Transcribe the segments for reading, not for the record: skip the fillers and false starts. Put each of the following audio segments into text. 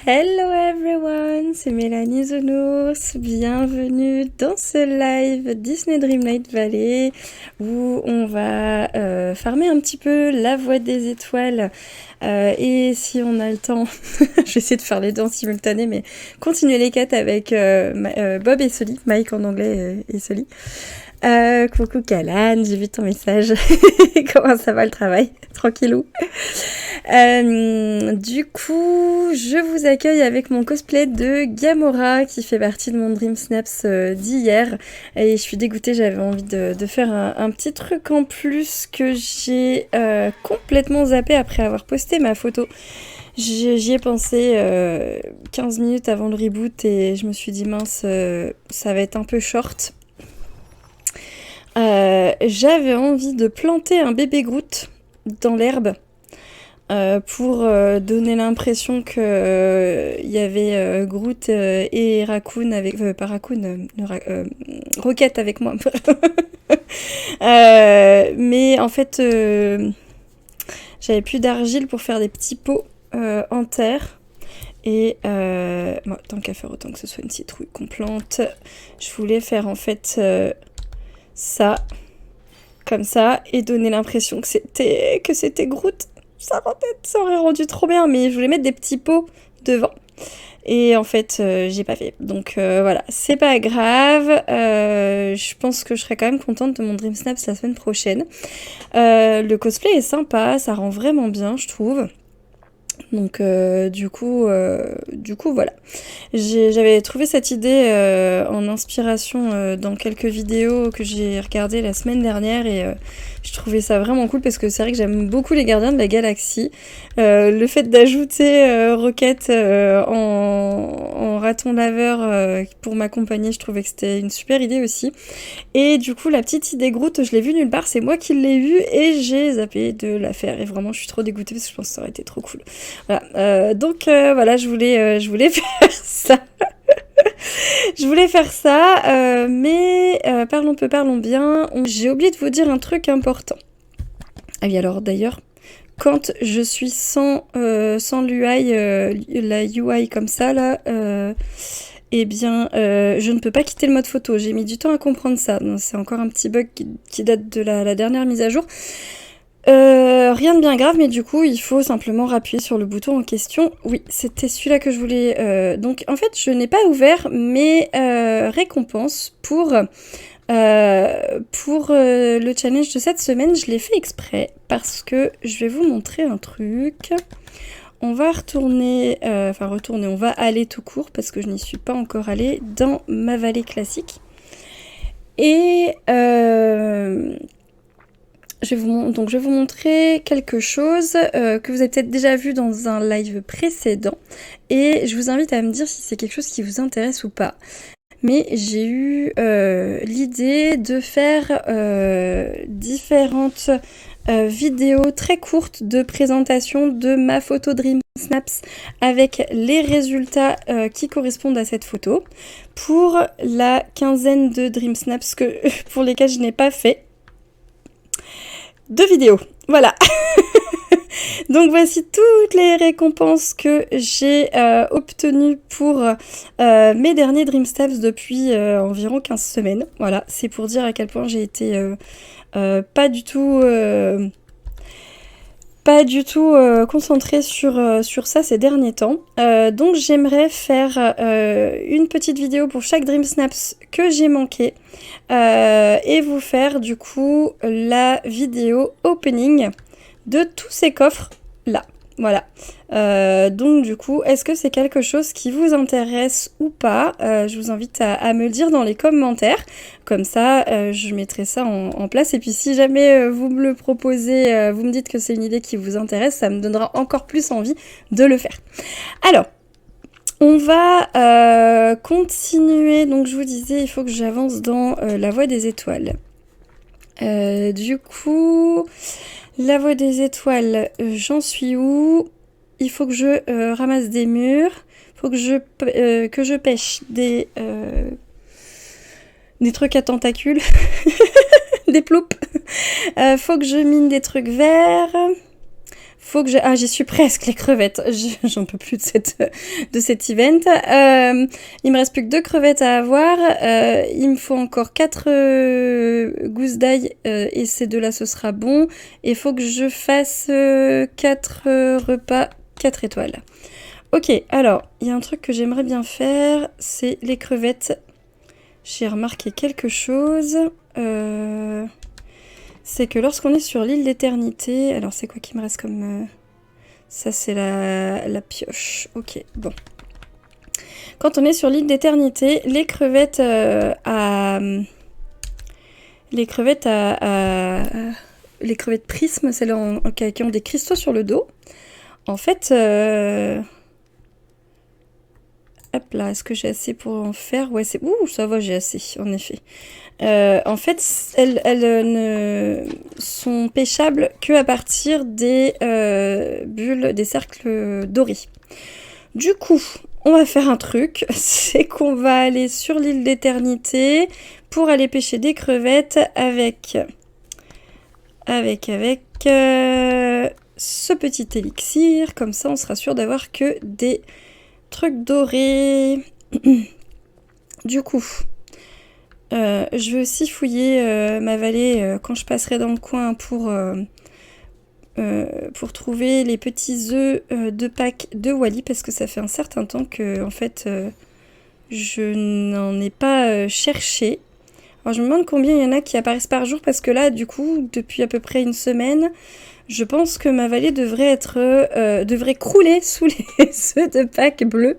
Hello everyone, c'est Mélanie Zenours, bienvenue dans ce live Disney Dreamlight Valley où on va farmer un petit peu la voie des étoiles et si on a le temps, je vais essayer de faire les deux en simultané mais continuer les quêtes avec Bob et Sully, Mike en anglais et Sully. Coucou Calan, j'ai vu ton message. Comment ça va le travail? Tranquillou. Du coup, je vous accueille avec mon cosplay de Gamora qui fait partie de mon Dream Snaps d'hier. Et je suis dégoûtée, j'avais envie de faire un petit truc en plus que j'ai complètement zappé après avoir posté ma photo. J'y ai pensé 15 minutes avant le reboot et je me suis dit mince, ça va être un peu short. J'avais envie de planter un bébé Groot dans l'herbe pour donner l'impression que il y avait Groot et Raccoon avec pas Raccoon, Rocket avec moi. Mais en fait j'avais plus d'argile pour faire des petits pots en terre. Et bon, tant qu'à faire autant que ce soit une citrouille qu'on plante, je voulais faire en fait ça, comme ça, et donner l'impression que c'était Groot. Ça aurait rendu trop bien, mais je voulais mettre des petits pots devant. Et en fait, j'ai pas fait. Donc voilà, c'est pas grave. Je pense que je serai quand même contente de mon Dream Snaps la semaine prochaine. Le cosplay est sympa, ça rend vraiment bien, je trouve. Donc du coup voilà. J'avais trouvé cette idée en inspiration dans quelques vidéos que j'ai regardées la semaine dernière et je trouvais ça vraiment cool parce que c'est vrai que j'aime beaucoup les Gardiens de la Galaxie. Le fait d'ajouter Rocket en raton laveur pour m'accompagner, je trouvais que c'était une super idée aussi. Et du coup, la petite idée Groot, je l'ai vue nulle part, c'est moi qui l'ai vue et j'ai zappé de la faire. Et vraiment, je suis trop dégoûtée parce que je pense que ça aurait été trop cool. Voilà. Donc voilà, je voulais faire ça. Je voulais faire ça, mais parlons peu, parlons bien. J'ai oublié de vous dire un truc important. Ah oui, alors d'ailleurs, quand je suis sans l'UI, la UI comme ça, là, eh bien, je ne peux pas quitter le mode photo. J'ai mis du temps à comprendre ça. C'est encore un petit bug qui date de la dernière mise à jour. Rien de bien grave, mais du coup, il faut simplement rappuyer sur le bouton en question. Oui, c'était celui-là que je voulais... Donc, en fait, je n'ai pas ouvert mes récompenses pour le challenge de cette semaine. Je l'ai fait exprès parce que je vais vous montrer un truc. On va retourner, on va aller tout court parce que je n'y suis pas encore allée dans ma vallée classique. Et je vais vous montrer quelque chose que vous avez peut-être déjà vu dans un live précédent. Et je vous invite à me dire si c'est quelque chose qui vous intéresse ou pas. Mais j'ai eu l'idée de faire différentes vidéos très courtes de présentation de ma photo Dream Snaps avec les résultats qui correspondent à cette photo pour la quinzaine de Dream Snaps pour lesquels je n'ai pas fait de vidéos. Voilà. Donc voici toutes les récompenses que j'ai obtenues pour mes derniers Dream Snaps depuis environ 15 semaines. Voilà, c'est pour dire à quel point j'ai été pas du tout concentrée sur ça ces derniers temps. Donc j'aimerais faire une petite vidéo pour chaque Dream Snaps que j'ai manqué et vous faire du coup la vidéo opening de tous ces coffres là. Voilà. Donc du coup, est-ce que c'est quelque chose qui vous intéresse ou pas? Je vous invite à me le dire dans les commentaires. Comme ça, je mettrai ça en place. Et puis si jamais vous me le proposez, vous me dites que c'est une idée qui vous intéresse, ça me donnera encore plus envie de le faire. Alors, on va continuer. Donc je vous disais, il faut que j'avance dans la voie des étoiles. Du coup... La voie des étoiles, j'en suis où? Il faut que je ramasse des murs. Il faut que je pêche des trucs à tentacules. Des ploupes. Faut que je mine des trucs verts. Faut que je... Ah, j'y suis presque, les crevettes. J'en peux plus de cet event. Il me reste plus que 2 crevettes à avoir. Il me faut encore 4 gousses d'ail et ces 2-là, ce sera bon. Et il faut que je fasse 4 repas 4 étoiles. Ok, alors, il y a un truc que j'aimerais bien faire, c'est les crevettes. J'ai remarqué quelque chose. C'est que lorsqu'on est sur l'île d'éternité... Alors, c'est quoi qui me reste comme... Ça, c'est la pioche. Ok, bon. Quand on est sur l'île d'éternité, les crevettes Les crevettes les crevettes prismes, celles qui ont des cristaux sur le dos. En fait... Hop là, est-ce que j'ai assez pour en faire? Ouais, c'est... Ouh, ça va, j'ai assez, en effet. En fait, elles ne sont pêchables que à partir des bulles, des cercles dorés. Du coup, on va faire un truc, c'est qu'on va aller sur l'île d'éternité pour aller pêcher des crevettes avec ce petit élixir. Comme ça, on sera sûr d'avoir que des trucs dorés. Du coup... je vais aussi fouiller ma vallée quand je passerai dans le coin pour trouver les petits œufs de Pâques de Wally parce que ça fait un certain temps que en fait je n'en ai pas cherché. Alors je me demande combien il y en a qui apparaissent par jour parce que là du coup depuis à peu près une semaine je pense que ma vallée devrait crouler sous les œufs de Pâques bleus.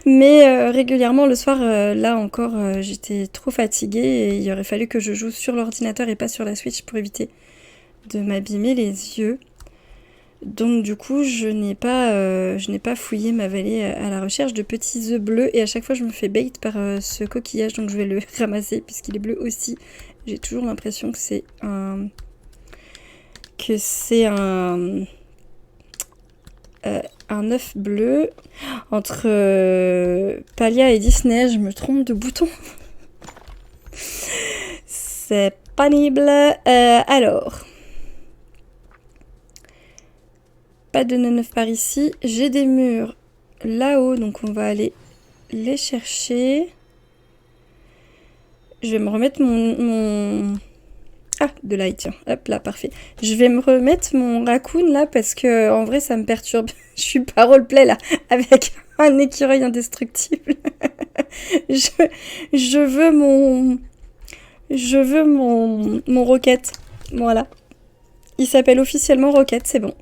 Mais régulièrement le soir, là encore, j'étais trop fatiguée et il aurait fallu que je joue sur l'ordinateur et pas sur la Switch pour éviter de m'abîmer les yeux. Donc du coup, je n'ai pas fouillé ma vallée à la recherche de petits œufs bleus et à chaque fois je me fais bait par ce coquillage, donc je vais le ramasser puisqu'il est bleu aussi. J'ai toujours l'impression que c'est un œuf bleu. Entre Palia et Disney, je me trompe de bouton. C'est pénible. Alors. Pas de neuf par ici. J'ai des murs là-haut, donc on va aller les chercher. Je vais me remettre mon... Ah, de l'ail, tiens. Hop là, parfait. Je vais me remettre mon raccoon là parce que en vrai ça me perturbe. Je suis pas roleplay là avec un écureuil indestructible. je veux mon Rocket. Voilà. Il s'appelle officiellement Rocket, c'est bon.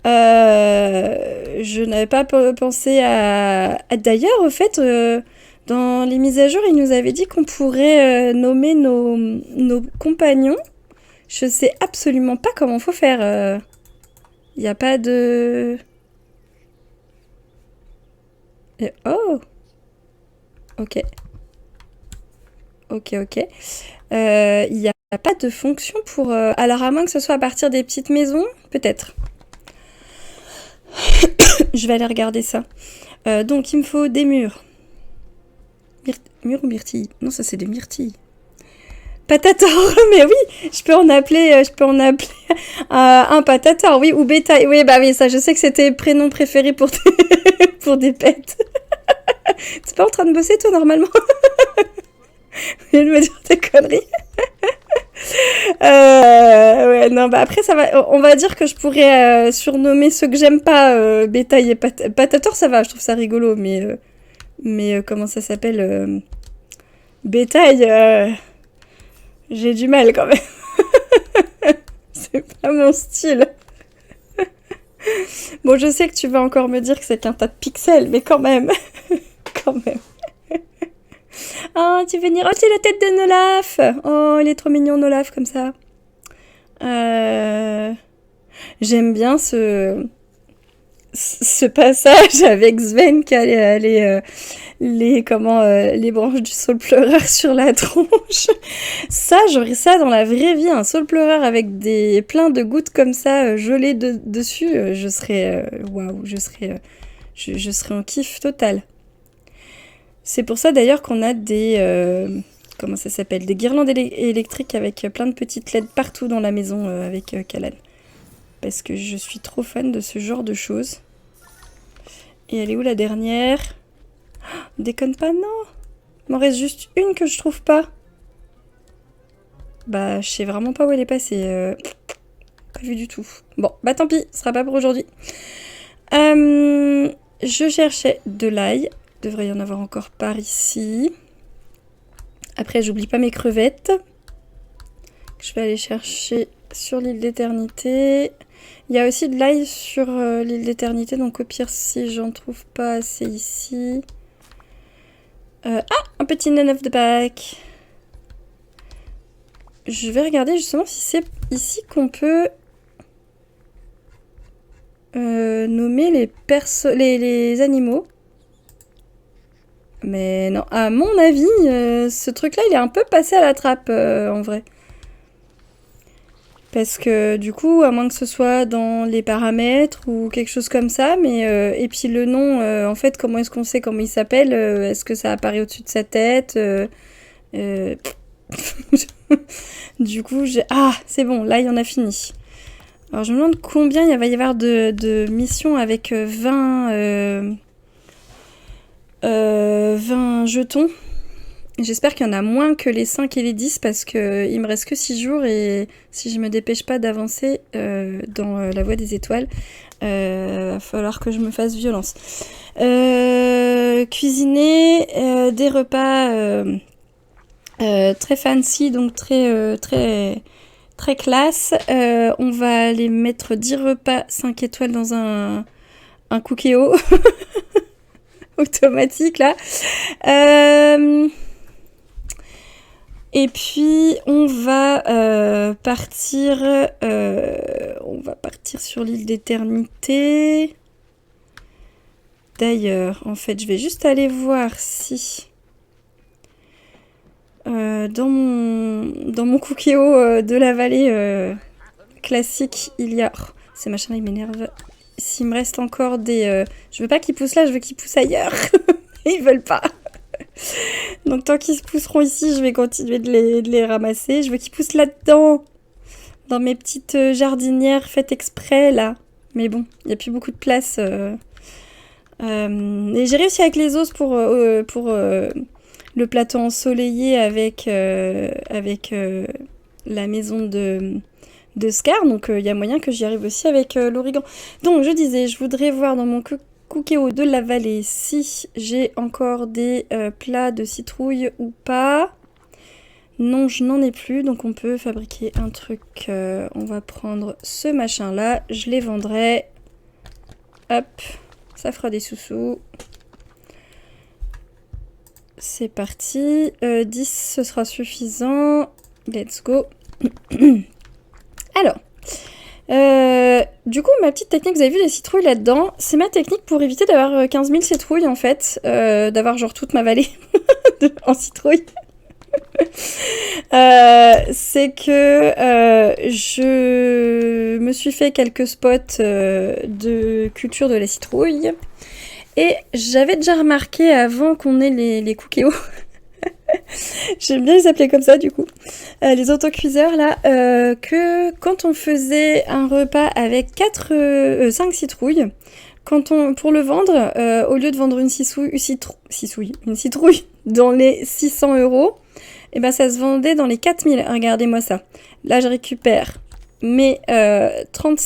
Je n'avais pas pensé à... D'ailleurs, au fait, dans les mises à jour, il nous avait dit qu'on pourrait nommer nos compagnons. Je sais absolument pas comment faut faire. Il n'y a pas de... Oh! Ok. Ok. Il n'y a pas de fonction pour... Alors, à moins que ce soit à partir des petites maisons, peut-être. Je vais aller regarder ça. Donc, il me faut des murs. Murs ou myrtilles? Non, ça, c'est des myrtilles. Patator, mais oui, je peux en appeler un patator, oui, ou bétail. Oui, bah oui, ça, je sais que c'était prénom préféré pour pour des pets. T'es pas en train de bosser, toi, normalement? Je me dire des conneries. Ouais, non, bah après, ça va. On va dire que je pourrais surnommer ceux que j'aime pas bétail et patator, ça va, je trouve ça rigolo, mais comment ça s'appelle bétail, j'ai du mal quand même. C'est pas mon style. Bon, je sais que tu vas encore me dire que c'est qu'un tas de pixels, mais quand même. Quand même. Oh, tu veux venir? Oh, c'est la tête de Nolaf. Oh, il est trop mignon, Nolaf, comme ça. J'aime bien ce passage avec Sven qui a les branches du saule pleureur sur la tronche. Ça, j'aurais ça dans la vraie vie, un saule pleureur avec plein de gouttes comme ça gelées dessus. Je serais waouh, je serais en kiff total. C'est pour ça d'ailleurs qu'on a comment ça s'appelle, des guirlandes électriques avec plein de petites LED partout dans la maison avec Kalan. parce que je suis trop fan de ce genre de choses. Et elle est où la dernière? Déconne pas, non. Il m'en reste juste une que je trouve pas. Bah, je sais vraiment pas où elle est passée. Pas vu du tout. Bon, bah tant pis, ce sera pas pour aujourd'hui. Je cherchais de l'ail. Devrait y en avoir encore par ici. Après, j'oublie pas mes crevettes. Je vais aller chercher sur l'île d'éternité. Il y a aussi de l'ail sur l'île d'éternité, donc au pire, si j'en trouve pas assez ici. Ah, un petit none of the back. Je vais regarder justement si c'est ici qu'on peut nommer les animaux. Mais non, à mon avis, ce truc-là, il est un peu passé à la trappe, en vrai. Parce que du coup, à moins que ce soit dans les paramètres ou quelque chose comme ça, mais et puis le nom, en fait, comment est-ce qu'on sait comment il s'appelle? Est-ce que ça apparaît au-dessus de sa tête? Du coup, ah, c'est bon, là, il y en a fini. Alors, je me demande combien il va y avoir de missions avec 20 jetons. J'espère qu'il y en a moins que les 5 et les 10 parce qu'il me reste que 6 jours et si je me dépêche pas d'avancer dans la voie des étoiles, va falloir que je me fasse violence. Cuisiner des repas très fancy, donc très classe. On va les mettre 10 repas 5 étoiles dans un Cookéo automatique là. Et puis on va partir sur l'île d'éternité. D'ailleurs, en fait, je vais juste aller voir si dans mon Cookéo de la vallée classique, il y a... Oh, ces machins-là, ils m'énervent. S'il me reste encore des... Je veux pas qu'ils poussent là, je veux qu'ils poussent ailleurs. Ils veulent pas. Donc tant qu'ils se pousseront ici, je vais continuer de les ramasser. Je veux qu'ils poussent là-dedans. Dans mes petites jardinières faites exprès, là. Mais bon, il n'y a plus beaucoup de place. Et j'ai réussi avec les os pour le plateau ensoleillé avec la maison de Scar. Donc il y a moyen que j'y arrive aussi avec l'origan. Donc je disais, je voudrais voir dans mon Cookéo de la vallée si j'ai encore des plats de citrouille ou pas. Non, je n'en ai plus, donc on peut fabriquer un truc. On va prendre ce machin-là, je les vendrai. Hop, ça fera des sous-sous. C'est parti. 10, ce sera suffisant. Let's go. Alors, du coup, ma petite technique, vous avez vu les citrouilles là-dedans, c'est ma technique pour éviter d'avoir 15 000 citrouilles, en fait. D'avoir genre toute ma vallée en citrouilles. C'est que je me suis fait quelques spots de culture de la citrouille. Et j'avais déjà remarqué avant qu'on ait les Cookéo... J'aime bien les appeler comme ça du coup. Les autocuiseurs là, que quand on faisait un repas avec 5 citrouilles, pour le vendre, au lieu de vendre une citrouille dans les 600 €, et ben ça se vendait dans les 4000. Regardez-moi ça. Là je récupère mes 30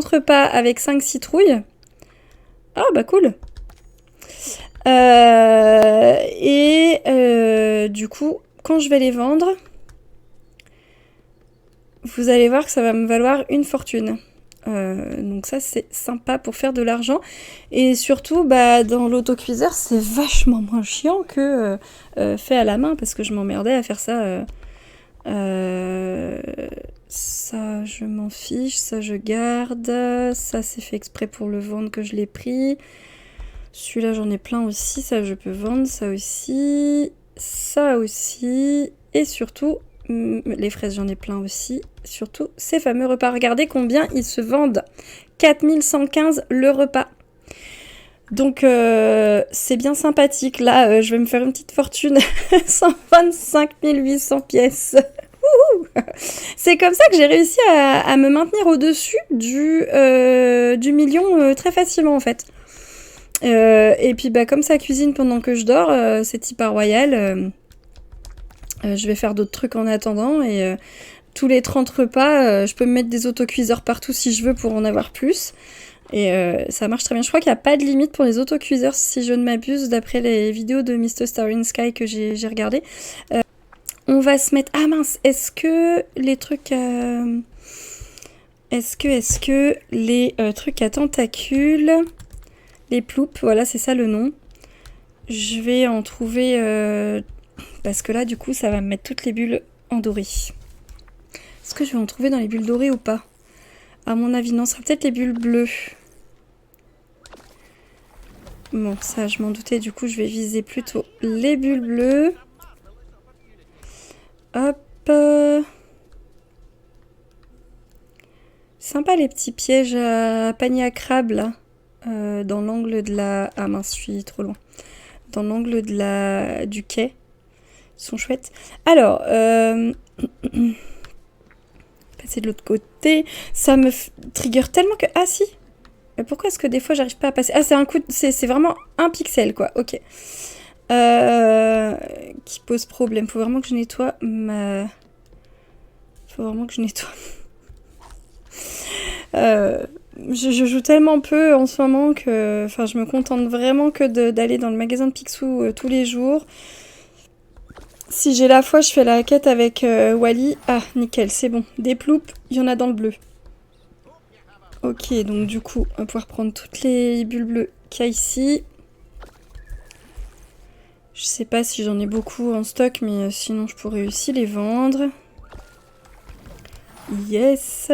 repas avec 5 citrouilles. Ah bah cool. Du coup, quand je vais les vendre, vous allez voir que ça va me valoir une fortune. Donc ça, c'est sympa pour faire de l'argent. Et surtout, bah, dans l'autocuiseur, c'est vachement moins chiant que fait à la main, parce que je m'emmerdais à faire ça. Ça, je m'en fiche. Ça, je garde. Ça, c'est fait exprès pour le vendre que je l'ai pris. Celui-là, j'en ai plein aussi. Ça, je peux vendre. Ça aussi. Ça aussi. Et surtout, les fraises, j'en ai plein aussi. Surtout, ces fameux repas. Regardez combien ils se vendent. 4115 le repas. Donc, c'est bien sympathique. Là, je vais me faire une petite fortune. 125 800 pièces. C'est comme ça que j'ai réussi à me maintenir au-dessus du million très facilement en fait. Et puis bah comme ça cuisine pendant que je dors, c'est hyper royal. Je vais faire d'autres trucs en attendant et tous les 30 repas, je peux me mettre des autocuiseurs partout si je veux pour en avoir plus. Et ça marche très bien. Je crois qu'il n'y a pas de limite pour les autocuiseurs si je ne m'abuse d'après les vidéos de Mr. Starry in Sky que j'ai regardé. On va se mettre... Ah mince, est-ce que les trucs à... Est-ce que les trucs à tentacules... Les ploups, voilà, c'est ça le nom. Je vais en trouver... parce que là, du coup, ça va me mettre toutes les bulles en doré. Est-ce que je vais en trouver dans les bulles dorées ou pas? À mon avis, non, ce sera peut-être les bulles bleues. Bon, ça, je m'en doutais. Du coup, je vais viser plutôt les bulles bleues. Hop. Sympa les petits pièges à panier à crabe, là. Dans l'angle de la... Ah mince, je suis trop loin. Dans l'angle de la... du quai. Ils sont chouettes. Alors, passer de l'autre côté. Ça me trigger tellement que... Ah si. Mais pourquoi est-ce que des fois j'arrive pas à passer? Ah, c'est un coup de... C'est vraiment un pixel, quoi. Ok. Qui pose problème. Faut vraiment que je nettoie ma... Faut vraiment que je nettoie. Je joue tellement peu en ce moment que... Enfin, je me contente vraiment que d'aller dans le magasin de Picsou tous les jours. Si j'ai la foi, je fais la quête avec Wally. Ah, nickel, c'est bon. Des ploups, il y en a dans le bleu. Ok, donc du coup, on va pouvoir prendre toutes les bulles bleues qu'il y a ici. Je sais pas si j'en ai beaucoup en stock, mais sinon je pourrais aussi les vendre. Yes.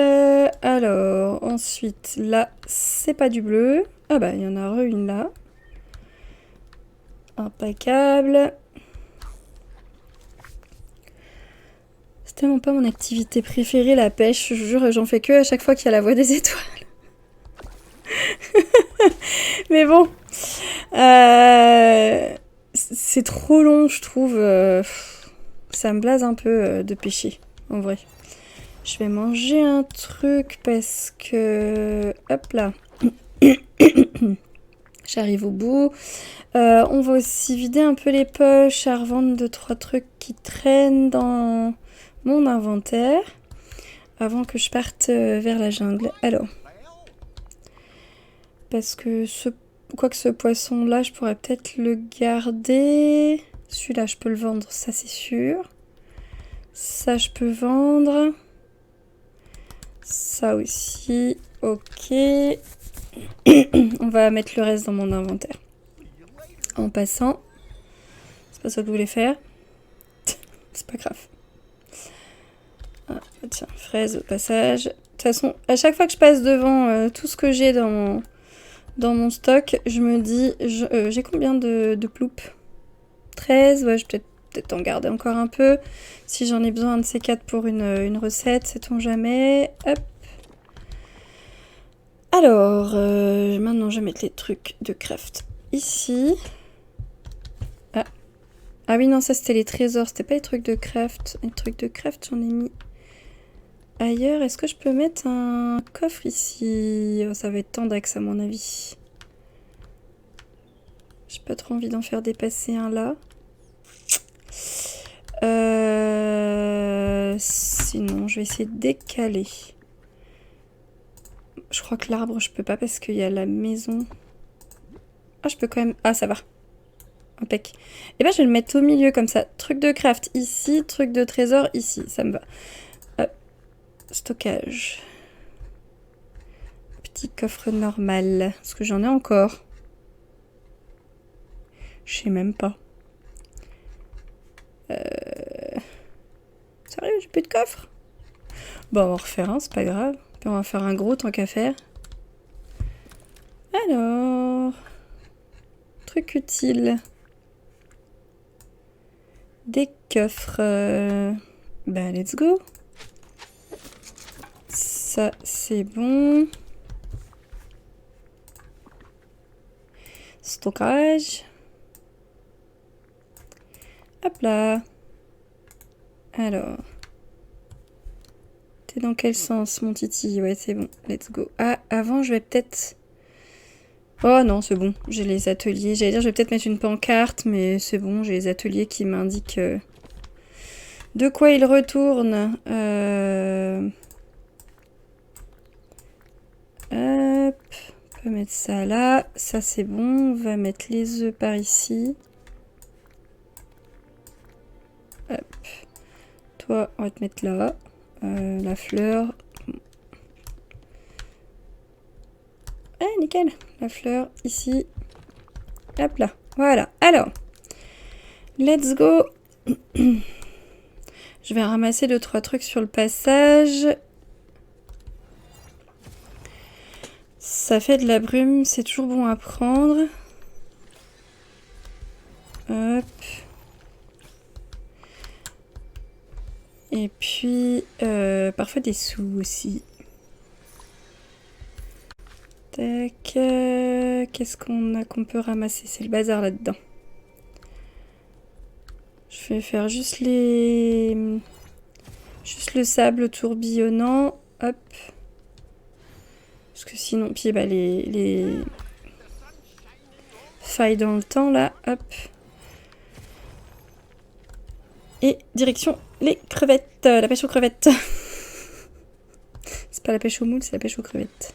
Alors, ensuite, là, c'est pas du bleu. Ah bah, il y en a une là. Impeccable. C'est tellement pas mon activité préférée, la pêche. Je jure, j'en fais que à chaque fois qu'il y a la voie des étoiles. Mais bon. C'est trop long, je trouve. Ça me blase un peu de pêcher, en vrai. Je vais manger un truc parce que... Hop là. J'arrive au bout. On va aussi vider un peu les poches à revendre 2-3 trucs qui traînent dans mon inventaire. Avant que je parte vers la jungle. Alors. Parce que ce poisson-là, je pourrais peut-être le garder. Celui-là, je peux le vendre, ça c'est sûr. Ça, je peux vendre. Ça aussi. Ok. On va mettre le reste dans mon inventaire. En passant. C'est pas ça que je voulais faire. C'est pas grave. Ah, tiens, fraise au passage. De toute façon, à chaque fois que je passe devant tout ce que j'ai dans mon stock, je me dis... j'ai combien de ploups? 13, ouais, je vais peut-être en garder encore un peu. Si j'en ai besoin de ces 4 pour une recette, sait-on jamais. Hop. Alors, maintenant je vais mettre les trucs de craft ici. Ah oui, non, ça c'était les trésors, c'était pas les trucs de craft. Les trucs de craft, j'en ai mis ailleurs. Est-ce que je peux mettre un coffre ici? Oh, ça va être tendax à mon avis. J'ai pas trop envie d'en faire dépasser un là. Sinon, je vais essayer de décaler. Je crois que l'arbre, je peux pas parce qu'il y a la maison. Ah, je peux quand même... Ah, ça va. Impec. Et ben, je vais le mettre au milieu comme ça. Truc de craft ici, truc de trésor ici. Ça me va. Hop. Stockage. Petit coffre normal. Est-ce que j'en ai encore? Je sais même pas. Sérieux, j'ai plus de coffre? Bon, on va en refaire un, c'est pas grave. Puis on va faire un gros tant qu'à faire. Alors... Truc utile. Des coffres. Ben, let's go. Ça, c'est bon. Stockage. Hop là. Alors. T'es dans quel sens, mon titi? Ouais, c'est bon. Let's go. Ah, avant, je vais peut-être... Oh non, c'est bon. J'ai les ateliers. J'allais dire, je vais peut-être mettre une pancarte, mais c'est bon. J'ai les ateliers qui m'indiquent de quoi ils retournent. Hop. On va mettre ça là. Ça, c'est bon. On va mettre les œufs par ici. Hop. Toi, on va te mettre là. La fleur. Ah, nickel. La fleur, ici. Hop là. Voilà. Alors. Let's go. Je vais ramasser 2-3 trucs sur le passage. Ça fait de la brume. C'est toujours bon à prendre. Hop. Et puis, parfois des sous aussi. Tac. Qu'est-ce qu'on a qu'on peut ramasser? C'est le bazar là-dedans. Je vais faire juste le sable tourbillonnant. Hop. Parce que sinon, puis bah, les failles dans le temps là. Hop. Et direction les crevettes. La pêche aux crevettes. C'est pas la pêche aux moules, c'est la pêche aux crevettes.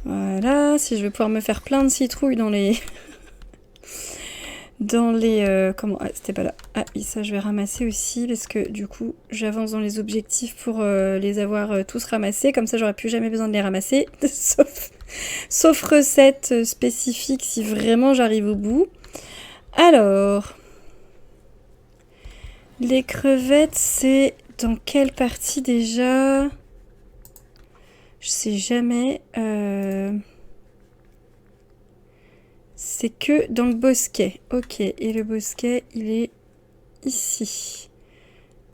Voilà. Si je vais pouvoir me faire plein de citrouilles dans les... comment... Ah, c'était pas là. Ah oui, ça je vais ramasser aussi parce que du coup j'avance dans les objectifs pour les avoir tous ramassés. Comme ça j'aurais plus jamais besoin de les ramasser. sauf recette spécifique si vraiment j'arrive au bout. Alors... Les crevettes, c'est dans quelle partie déjà? Je sais jamais. C'est que dans le bosquet. Ok, et le bosquet, il est ici.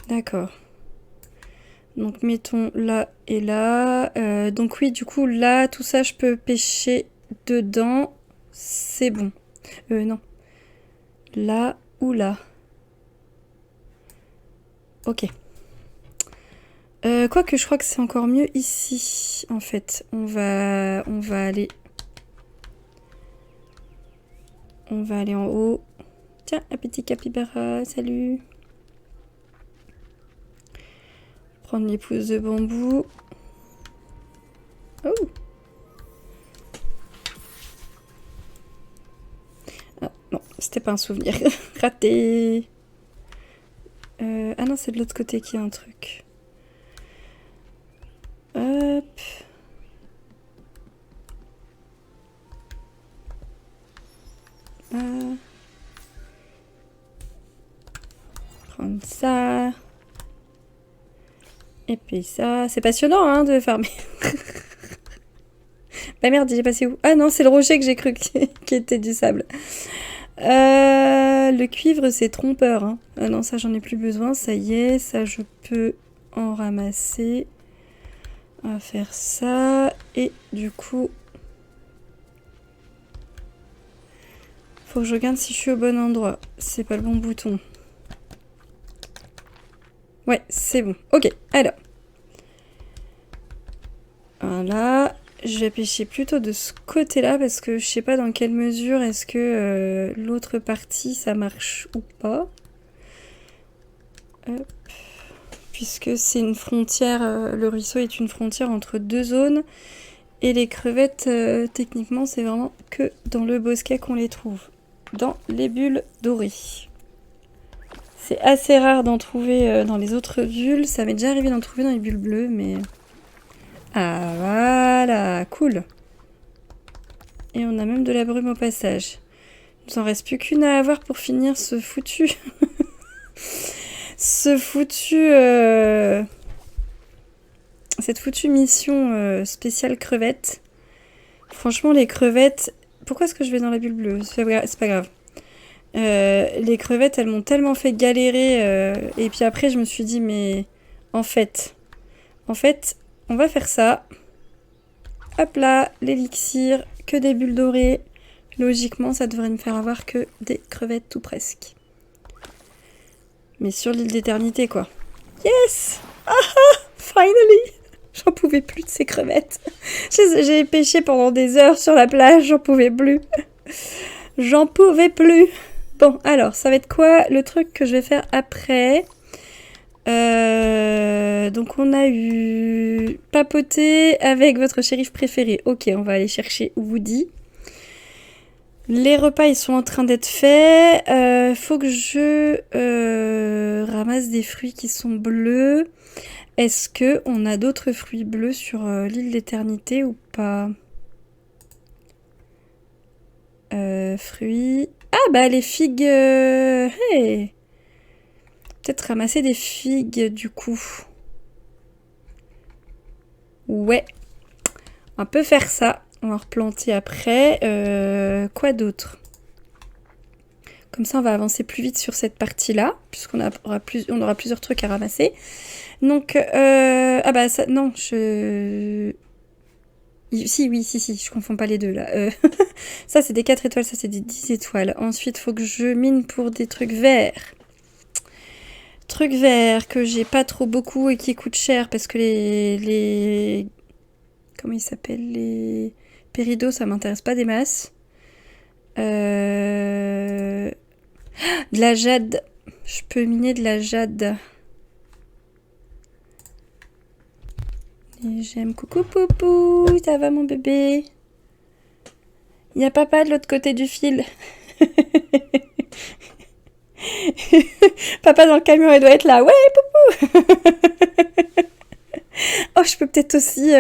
D'accord. Donc mettons là et là. Donc oui, du coup, là, tout ça, je peux pêcher dedans. C'est bon. Non. Là ou là. Ok. Quoique, je crois que c'est encore mieux ici, en fait. On va aller... On va aller en haut. Tiens, un petit capybara, salut. Prendre les pousses de bambou. Oh. Ah, non, c'était pas un souvenir. Raté. Ah non, c'est de l'autre côté qu'il y a un truc. Hop. Prendre ça. Et puis ça. C'est passionnant hein, de farmer. Bah merde, j'ai passé où? Ah non, c'est le rocher que j'ai cru qui était du sable. Le cuivre, c'est trompeur. Hein. Ah non, ça, j'en ai plus besoin. Ça y est, ça, je peux en ramasser. On va faire ça. Et du coup... Faut que je regarde si je suis au bon endroit. C'est pas le bon bouton. Ouais, c'est bon. Ok, alors. Voilà. Je vais pêcher plutôt de ce côté-là parce que je sais pas dans quelle mesure est-ce que l'autre partie ça marche ou pas. Hop. Puisque c'est une frontière, le ruisseau est une frontière entre deux zones. Et les crevettes, techniquement, c'est vraiment que dans le bosquet qu'on les trouve. Dans les bulles dorées. C'est assez rare d'en trouver dans les autres bulles. Ça m'est déjà arrivé d'en trouver dans les bulles bleues, mais... Ah, voilà, cool. Et on a même de la brume au passage. Il nous en reste plus qu'une à avoir pour finir ce foutu... Cette foutue mission spéciale crevettes. Franchement, les crevettes... Pourquoi est-ce que je vais dans la bulle bleue? C'est pas grave. Les crevettes, elles m'ont tellement fait galérer. Et puis après, je me suis dit, mais... En fait, on va faire ça. Hop là, l'élixir, que des bulles dorées. Logiquement, ça devrait me faire avoir que des crevettes tout presque. Mais sur l'île d'éternité, quoi. Yes! Ah ah! Finally! J'en pouvais plus de ces crevettes. J'ai pêché pendant des heures sur la plage, j'en pouvais plus. J'en pouvais plus. Bon, alors, ça va être quoi le truc que je vais faire après? Donc on a eu papoter avec votre shérif préféré. Ok, on va aller chercher Woody. Les repas, ils sont en train d'être faits. Faut que je ramasse des fruits qui sont bleus. Est-ce que on a d'autres fruits bleus sur l'île d'éternité ou pas? Fruits... Ah bah les figues... Hey, peut-être ramasser des figues du coup. Ouais. On peut faire ça. On va replanter après. Quoi d'autre? Comme ça, on va avancer plus vite sur cette partie-là, puisqu'on aura plusieurs trucs à ramasser. Donc, ah bah ça, non, Si, je confonds pas les deux, là. Ça, c'est des 4 étoiles, ça, c'est des 10 étoiles. Ensuite, faut que je mine pour des trucs verts. Trucs verts que j'ai pas trop beaucoup et qui coûtent cher, parce que les... Comment ils s'appellent? Les péridos, ça m'intéresse pas des masses. De la jade. Je peux miner de la jade. Et j'aime. Coucou Poupou, ça va mon bébé? Il y a papa de l'autre côté du fil. Papa dans le camion, il doit être là. Ouais, Poupou. Oh, je peux peut-être aussi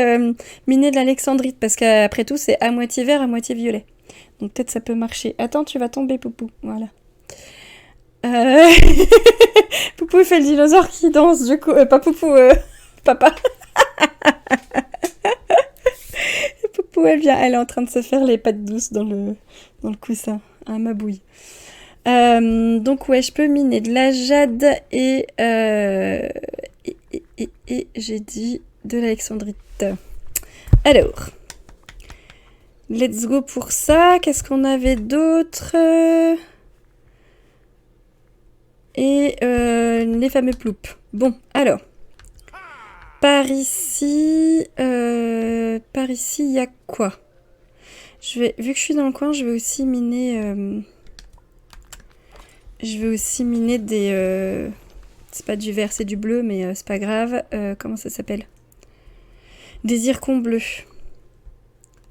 miner de l'alexandrite parce qu'après tout, c'est à moitié vert, à moitié violet. Donc peut-être ça peut marcher. Attends, tu vas tomber, Poupou. Voilà. Poupou, il fait le dinosaure qui danse, du coup. Pas Poupou, papa. Poupou, elle vient. Elle est en train de se faire les pattes douces dans le coussin. À ma bouille. Donc ouais, je peux miner de la jade et j'ai dit de l'alexandrite. Alors, let's go pour ça. Qu'est-ce qu'on avait d'autre? Et les fameux ploups. Bon, alors. Par ici, il y a quoi? Vu que je suis dans le coin, je vais aussi miner... des... c'est pas du vert, c'est du bleu, mais c'est pas grave. Comment ça s'appelle? Des zircons bleus.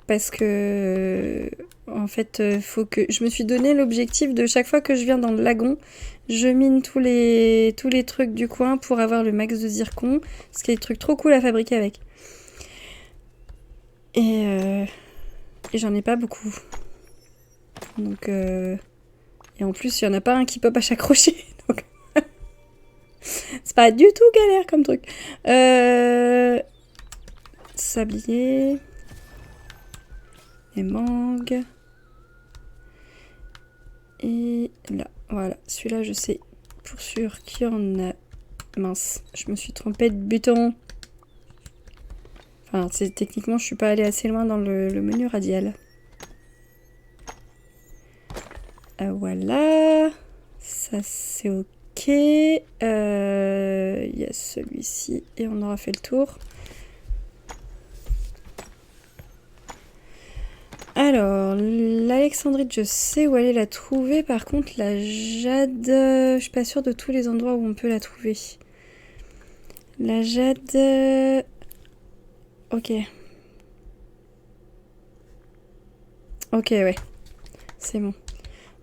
Parce que... en fait, faut que... Je me suis donné l'objectif de chaque fois que je viens dans le lagon, je mine tous les trucs du coin pour avoir le max de zircon. Parce qu'il y a des trucs trop cool à fabriquer avec. Et j'en ai pas beaucoup. Donc... Et en plus, il n'y en a pas un qui pop à chaque rocher. Donc... c'est pas du tout galère comme truc. Sablier. Et mangue. Et là, voilà. Celui-là, je sais pour sûr qu'il y en a. Mince, je me suis trompée de bouton. Enfin, techniquement, je suis pas allée assez loin dans le menu radial. Voilà. Ça, c'est ok. Il y a celui-ci et on aura fait le tour. Alors, l'alexandrite, je sais où aller la trouver. Par contre, la jade, je suis pas sûre de tous les endroits où on peut la trouver. La jade... Ok. Ok, ouais. C'est bon.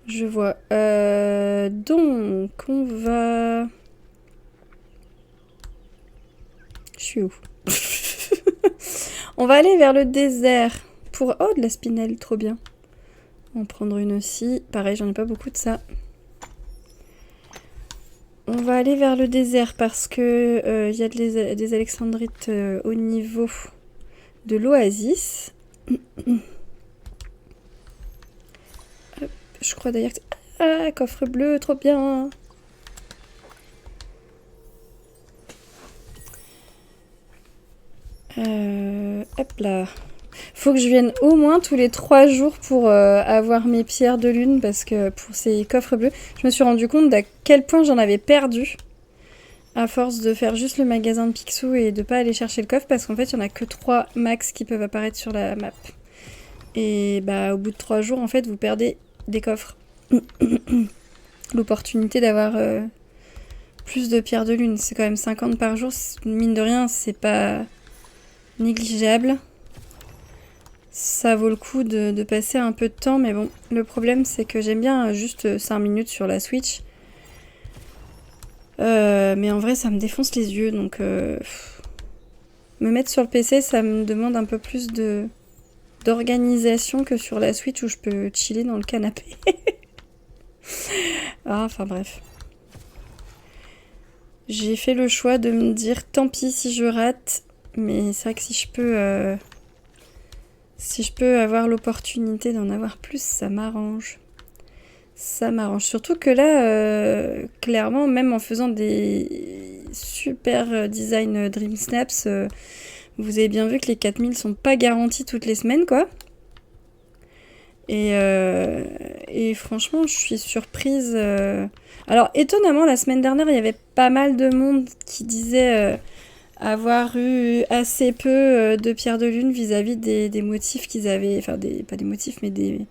Je vois. Donc, on va... Je suis où? On va aller vers le désert. Pour... Oh, de la spinelle, trop bien. On va en prendre une aussi. Pareil, j'en ai pas beaucoup de ça. On va aller vers le désert parce que y a des alexandrites au niveau de l'oasis. Je crois d'ailleurs que... Ah, coffre bleu, trop bien. Hop là. Faut que je vienne au moins tous les 3 jours pour avoir mes pierres de lune, parce que pour ces coffres bleus, je me suis rendu compte d'à quel point j'en avais perdu à force de faire juste le magasin de Picsou et de pas aller chercher le coffre, parce qu'en fait, il y en a que 3 max qui peuvent apparaître sur la map. Et bah, au bout de 3 jours, en fait, vous perdez des coffres. L'opportunité d'avoir plus de pierres de lune, c'est quand même 50 par jour, mine de rien, c'est pas négligeable. Ça vaut le coup de passer un peu de temps, mais bon, le problème c'est que j'aime bien juste 5 minutes sur la Switch. Mais en vrai, ça me défonce les yeux, donc me mettre sur le PC, ça me demande un peu plus d'organisation que sur la Switch où je peux chiller dans le canapé. Ah, enfin bref. J'ai fait le choix de me dire tant pis si je rate, mais c'est vrai que si je peux avoir l'opportunité d'en avoir plus, ça m'arrange. Ça m'arrange. Surtout que là, clairement, même en faisant des super design Dream Snaps, vous avez bien vu que les 4000 sont pas garantis toutes les semaines, quoi. Et franchement, je suis surprise. Alors, étonnamment, la semaine dernière, il y avait pas mal de monde qui disait avoir eu assez peu de pierres de lune vis-à-vis des motifs qu'ils avaient... Enfin, pas des motifs, mais des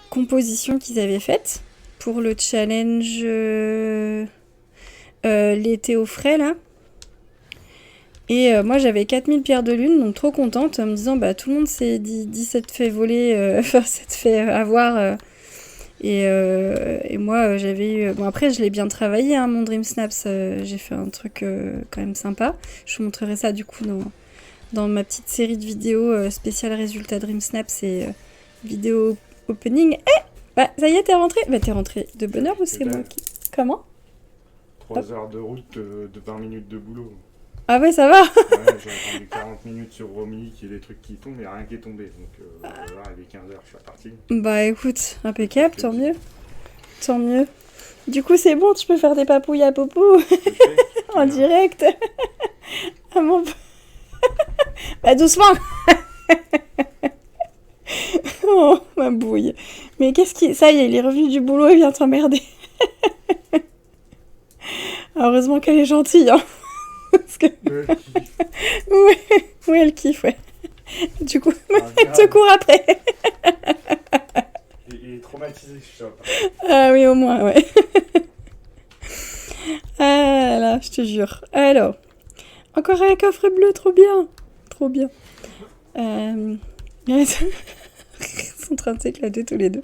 compositions qu'ils avaient faites pour le challenge l'été au frais, là. Et moi, j'avais 4000 pierres de lune, donc trop contente, en me disant, bah, tout le monde s'est dit s'être fait voler, enfin, s'être fait avoir. Et moi, j'avais eu... Bon, après, je l'ai bien travaillé, hein, mon Dream Snaps. J'ai fait un truc quand même sympa. Je vous montrerai ça, du coup, dans ma petite série de vidéos spéciales résultats Dream Snaps et vidéo opening. Bah, ça y est, t'es rentrée? Bah, t'es rentrée de bonne heure ou c'est moi qui... Comment? 3 heures de route de 20 minutes de boulot. Ah ouais, ça va. Ouais, j'ai attendu 40 minutes sur Romilly, qu'il y ait des trucs qui tombent, il n'y a rien qui est tombé. Donc là, il est 15 heures, je suis reparti. Bah écoute, impeccable, tant mieux. Tant mieux. Du coup, c'est bon, tu peux faire des papouilles à Popo en direct. Ah mon... Bah doucement. Oh, ma bouille. Mais qu'est-ce qui... Ça y est, il est revenu du boulot et vient t'emmerder. Heureusement qu'elle est gentille, hein. Parce que... Oui, elle kiffe, ouais. Du coup, elle te court après. Il est traumatisé, je sais pas. Ah oui, au moins, ouais. Ah là, je te jure. Alors, encore un coffre bleu, trop bien. Trop bien. Ils sont en train de s'éclater tous les deux.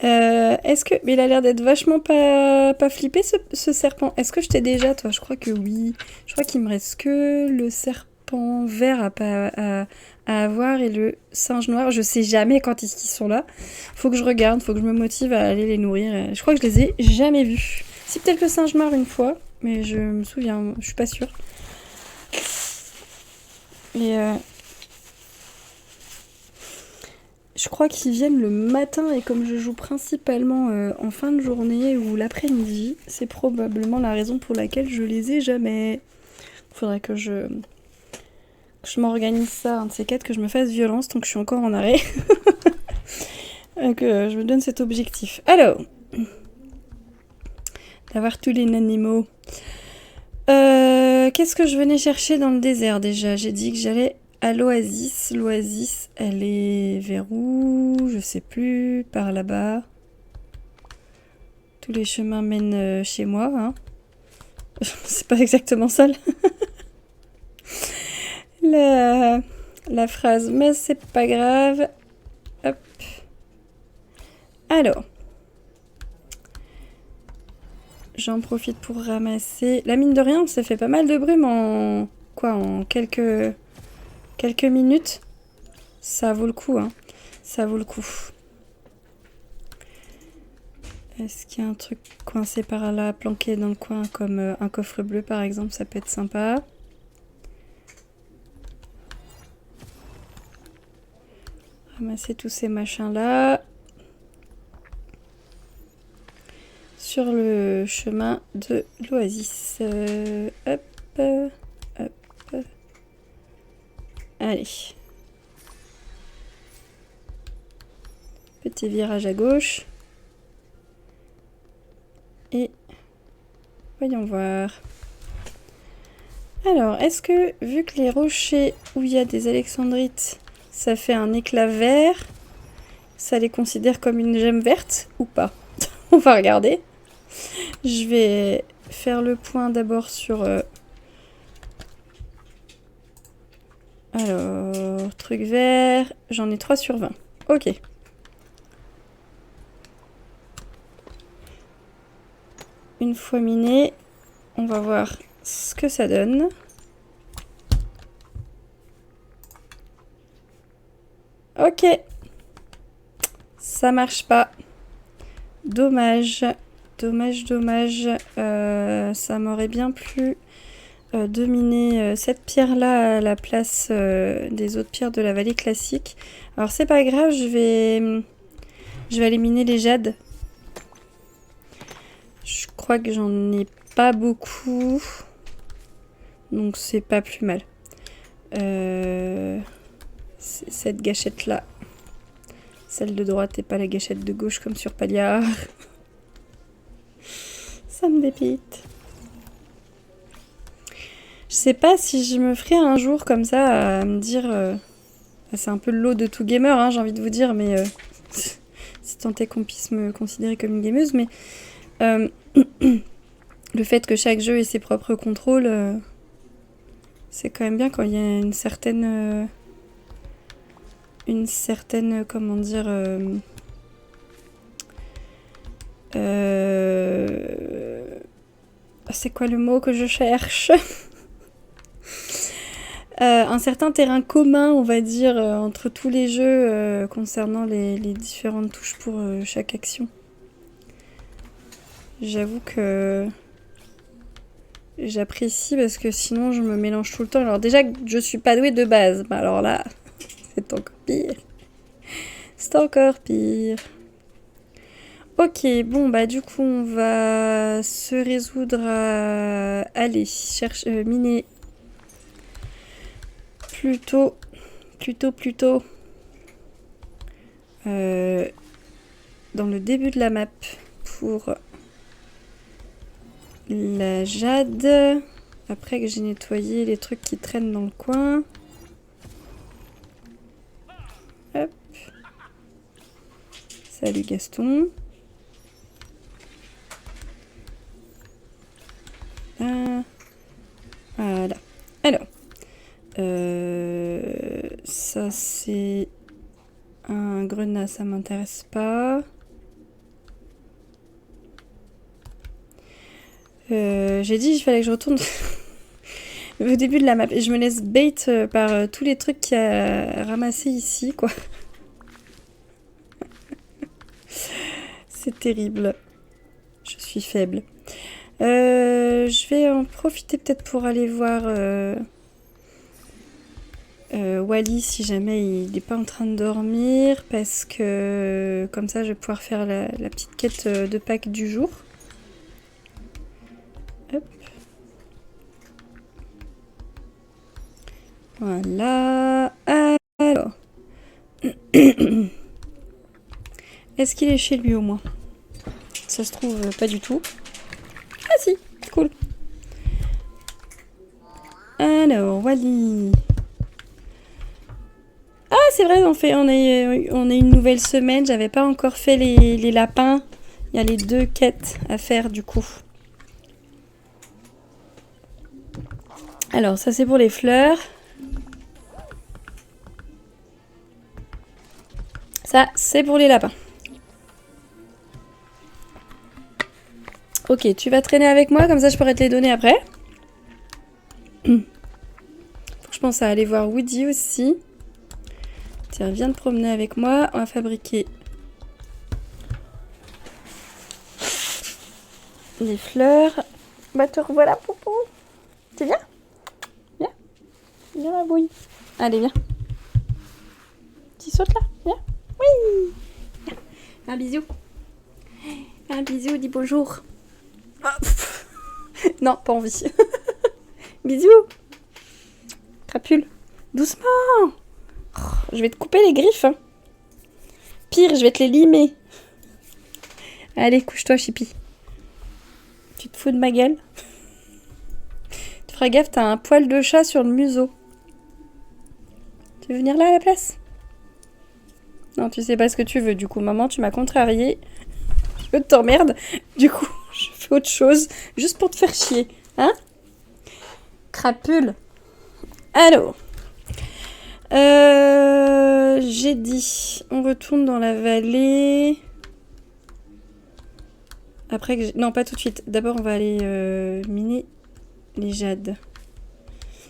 Est-ce que... Mais il a l'air d'être vachement pas flippé, ce serpent. Est-ce que je t'ai déjà, toi? Je crois que oui. Je crois qu'il me reste que le serpent vert à avoir et le singe noir. Je sais jamais quand ils sont là. Faut que je regarde, faut que je me motive à aller les nourrir. Je crois que je les ai jamais vus. Si, peut-être le singe noir une fois, mais je me souviens, je suis pas sûre. Et je crois qu'ils viennent le matin, et comme je joue principalement en fin de journée ou l'après-midi, c'est probablement la raison pour laquelle je les ai jamais. Faudrait que je m'organise ça, un de ces quatre, que je me fasse violence tant que je suis encore en arrêt. Que je me donne cet objectif. Alors, d'avoir tous les animaux. Qu'est-ce que je venais chercher dans le désert déjà? J'ai dit que j'allais à l'oasis. L'oasis, elle est vers où? Je sais plus. Par là-bas. Tous les chemins mènent chez moi. Hein. C'est pas exactement ça. La phrase, mais c'est pas grave. Hop. Alors. J'en profite pour ramasser. La mine de rien, ça fait pas mal de brume en... Quoi, en quelques minutes. Ça vaut le coup, hein. Ça vaut le coup. Est-ce qu'il y a un truc coincé par là, planqué dans le coin, comme un coffre bleu par exemple? Ça peut être sympa. Ramasser tous ces machins-là. Sur le chemin de l'oasis. Hop, hop. Allez. Petit virage à gauche. Et voyons voir. Alors, est-ce que, vu que les rochers où il y a des alexandrites, ça fait un éclat vert, ça les considère comme une gemme verte ou pas? On va regarder. Je vais faire le point d'abord sur... Alors, truc vert, j'en ai 3 sur 20. Ok. Une fois miné, on va voir ce que ça donne. Ok. Ça marche pas. Dommage. Dommage, dommage. Ça m'aurait bien plu de miner cette pierre-là à la place des autres pierres de la vallée classique. Alors c'est pas grave, je vais aller miner les jades. Je crois que j'en ai pas beaucoup. Donc c'est pas plus mal. C'est cette gâchette-là. Celle de droite et pas la gâchette de gauche comme sur Paliar. Ça me dépite. Je sais pas si je me ferai un jour comme ça à me dire... c'est un peu le lot de tout gamer, hein, j'ai envie de vous dire, mais... si tant est qu'on puisse me considérer comme une gameuse, mais... le fait que chaque jeu ait ses propres contrôles... c'est quand même bien quand il y a une certaine... comment dire... c'est quoi le mot que je cherche? Un certain terrain commun, on va dire, entre tous les jeux concernant les différentes touches pour chaque action. J'avoue que j'apprécie parce que sinon je me mélange tout le temps. Alors déjà que je suis pas douée de base, bah alors là, c'est encore pire. C'est encore pire. Ok, bon bah du coup on va se résoudre à aller chercher miner plutôt dans le début de la map pour la jade. Après que j'ai nettoyé les trucs qui traînent dans le coin. Hop. Salut Gaston. Ah. Voilà. Alors. Ça c'est un grenat, ça m'intéresse pas. J'ai dit il fallait que je retourne au début de la map et je me laisse bait par tous les trucs qu'il y a ramassés ici, quoi. C'est terrible. Je suis faible. Je vais en profiter peut-être pour aller voir Wally si jamais il n'est pas en train de dormir, parce que comme ça je vais pouvoir faire la petite quête de Pâques du jour. Hop. Voilà. Alors. Est-ce qu'il est chez lui au moins? Ça se trouve pas du tout. Ah si, cool. Alors, Wally. Ah, c'est vrai, on est une nouvelle semaine. J'avais pas encore fait les lapins. Il y a les 2 quêtes à faire du coup. Alors, ça c'est pour les fleurs. Ça, c'est pour les lapins. Ok, tu vas traîner avec moi, comme ça je pourrai te les donner après. Faut que je pense à aller voir Woody aussi. Tiens, viens te promener avec moi. On va fabriquer les fleurs. Bah te revoilà, Popo. Tu viens? Viens. Viens, ma bouille. Allez, viens. Tu sautes là? Viens. Oui. Viens. Un bisou. Un bisou, dis bonjour. Non, pas envie. Bisous. Crapule. Doucement. Oh, je vais te couper les griffes. Hein. Pire, je vais te les limer. Allez, couche-toi, Chippy. Tu te fous de ma gueule? Tu feras gaffe, t'as un poil de chat sur le museau. Tu veux venir là à la place? Non, tu sais pas ce que tu veux. Du coup, maman, tu m'as contrarié. Je t'emmerde. Du coup, je fais autre chose. Juste pour te faire chier. Hein? Crapule. Alors. J'ai dit. On retourne dans la vallée. Après que non, pas tout de suite. D'abord, on va aller miner les jades.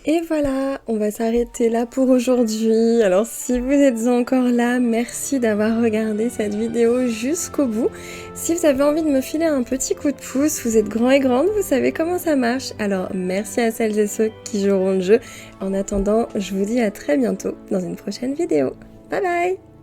Et voilà, on va s'arrêter là pour aujourd'hui. Alors si vous êtes encore là, merci d'avoir regardé cette vidéo jusqu'au bout. Si vous avez envie de me filer un petit coup de pouce, vous êtes grands et grandes, vous savez comment ça marche. Alors merci à celles et ceux qui joueront le jeu. En attendant, je vous dis à très bientôt dans une prochaine vidéo. Bye bye!